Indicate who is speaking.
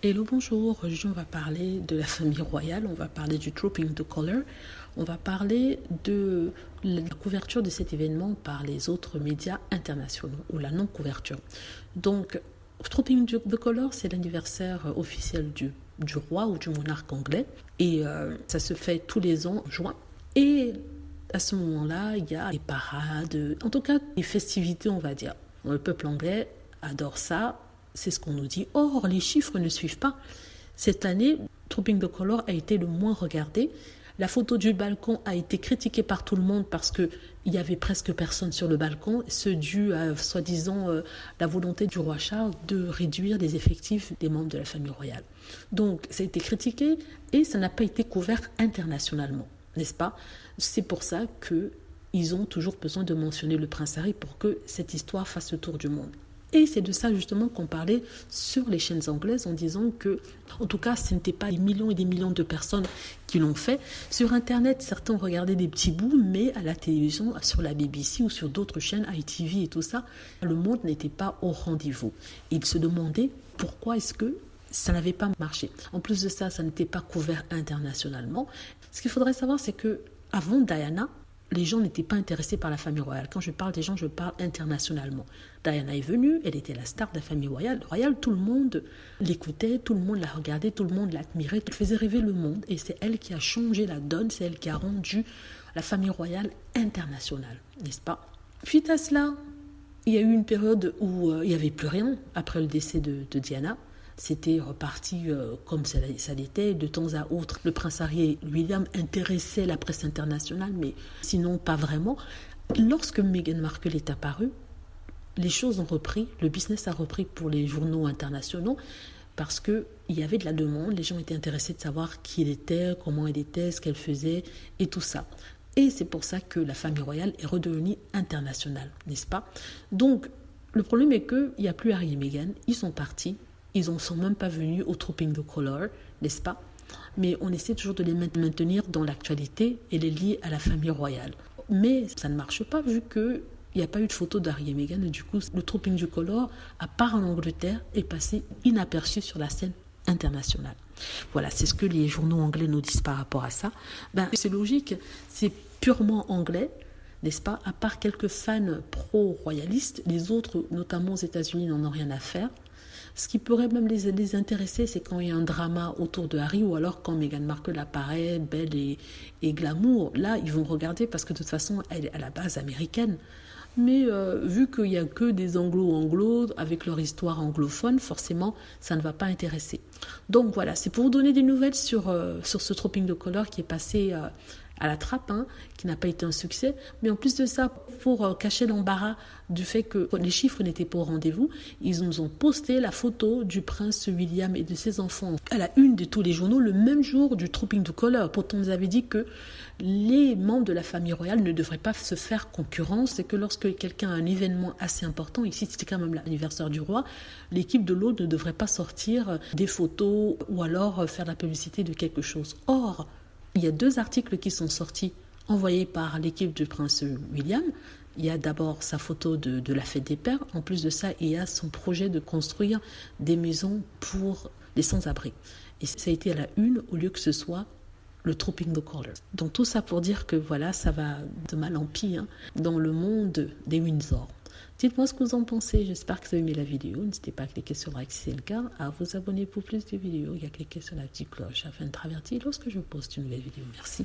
Speaker 1: Hello, bonjour. Aujourd'hui, on va parler de la famille royale, on va parler du Trooping the Colour, on va parler de la couverture de cet événement par les autres médias internationaux ou la non-couverture. Donc, Trooping the Colour, c'est l'anniversaire officiel du roi ou du monarque anglais et ça se fait tous les ans en juin. Et à ce moment-là, il y a des parades, en tout cas des festivités, on va dire. Le peuple anglais adore ça. C'est ce qu'on nous dit. Or, les chiffres ne suivent pas. Cette année, Trooping the Colour a été le moins regardé. La photo du balcon a été critiquée par tout le monde parce qu'il y avait presque personne sur le balcon, ce dû à, soi-disant, la volonté du roi Charles de réduire les effectifs des membres de la famille royale. Donc, ça a été critiqué et ça n'a pas été couvert internationalement, n'est-ce pas? C'est pour ça qu'ils ont toujours besoin de mentionner le prince Harry pour que cette histoire fasse le tour du monde. Et c'est de ça justement qu'on parlait sur les chaînes anglaises en disant que, en tout cas, ce n'était pas des millions et des millions de personnes qui l'ont fait. Sur Internet, certains ont regardé des petits bouts, mais à la télévision, sur la BBC ou sur d'autres chaînes, ITV et tout ça, le monde n'était pas au rendez-vous. Ils se demandaient pourquoi est-ce que ça n'avait pas marché. En plus de ça, ça n'était pas couvert internationalement. Ce qu'il faudrait savoir, c'est que avant Diana, les gens n'étaient pas intéressés par la famille royale. Quand je parle des gens, je parle internationalement. Diana est venue, elle était la star de la famille royale. Tout le monde l'écoutait, tout le monde la regardait, tout le monde l'admirait. Elle faisait rêver le monde et c'est elle qui a changé la donne, c'est elle qui a rendu la famille royale internationale, n'est-ce pas? Suite à cela, il y a eu une période où il n'y avait plus rien après le décès de Diana. C'était reparti comme ça l'était. De temps à autre, le prince Harry et William intéressaient la presse internationale, mais sinon pas vraiment. Lorsque Meghan Markle est apparue, les choses ont repris, le business a repris pour les journaux internationaux parce qu'il y avait de la demande, les gens étaient intéressés de savoir qui elle était, comment elle était, ce qu'elle faisait et tout ça. Et c'est pour ça que la famille royale est redevenue internationale, n'est-ce pas? Donc, le problème est qu'il n'y a plus Harry et Meghan, ils sont partis. Ils ne sont même pas venus au Trooping the Colour, n'est-ce pas? Mais on essaie toujours de les maintenir dans l'actualité et les lier à la famille royale. Mais ça ne marche pas vu qu'il n'y a pas eu de photo d'Harry et Meghan. Et du coup, le Trooping the Colour, à part en Angleterre, est passé inaperçu sur la scène internationale. Voilà, c'est ce que les journaux anglais nous disent par rapport à ça. C'est logique, c'est purement anglais. N'est-ce pas? À part quelques fans pro-royalistes, les autres, notamment aux États-Unis, n'en ont rien à faire. Ce qui pourrait même les intéresser, c'est quand il y a un drama autour de Harry ou alors quand Meghan Markle apparaît, belle et glamour. Là, ils vont regarder parce que de toute façon, elle est à la base américaine. Mais vu qu'il n'y a que des anglo-anglo avec leur histoire anglophone, forcément, ça ne va pas intéresser. Donc voilà, c'est pour vous donner des nouvelles sur ce Trooping the Colour qui est passé à la trappe, qui n'a pas été un succès. Mais en plus de ça, pour cacher l'embarras du fait que les chiffres n'étaient pas au rendez-vous, ils nous ont posté la photo du prince William et de ses enfants à la une de tous les journaux le même jour du Trooping the Colour. Pourtant, on nous avait dit que les membres de la famille royale ne devraient pas se faire concurrence et que lorsque quelqu'un a un événement assez important, ici c'était quand même l'anniversaire du roi, l'équipe de l'autre ne devrait pas sortir des photos ou alors faire la publicité de quelque chose. Or, il y a 2 articles qui sont sortis, envoyés par l'équipe du prince William. Il y a d'abord sa photo de la fête des pères. En plus de ça, il y a son projet de construire des maisons pour les sans-abri. Et ça a été à la une au lieu que ce soit le Trooping the Colour. Donc tout ça pour dire que voilà, ça va de mal en pis dans le monde des Windsor. Dites-moi ce que vous en pensez. J'espère que vous avez aimé la vidéo. N'hésitez pas à cliquer sur like si c'est le cas, à vous abonner pour plus de vidéos et à cliquer sur la petite cloche afin de être averti lorsque je poste une nouvelle vidéo. Merci.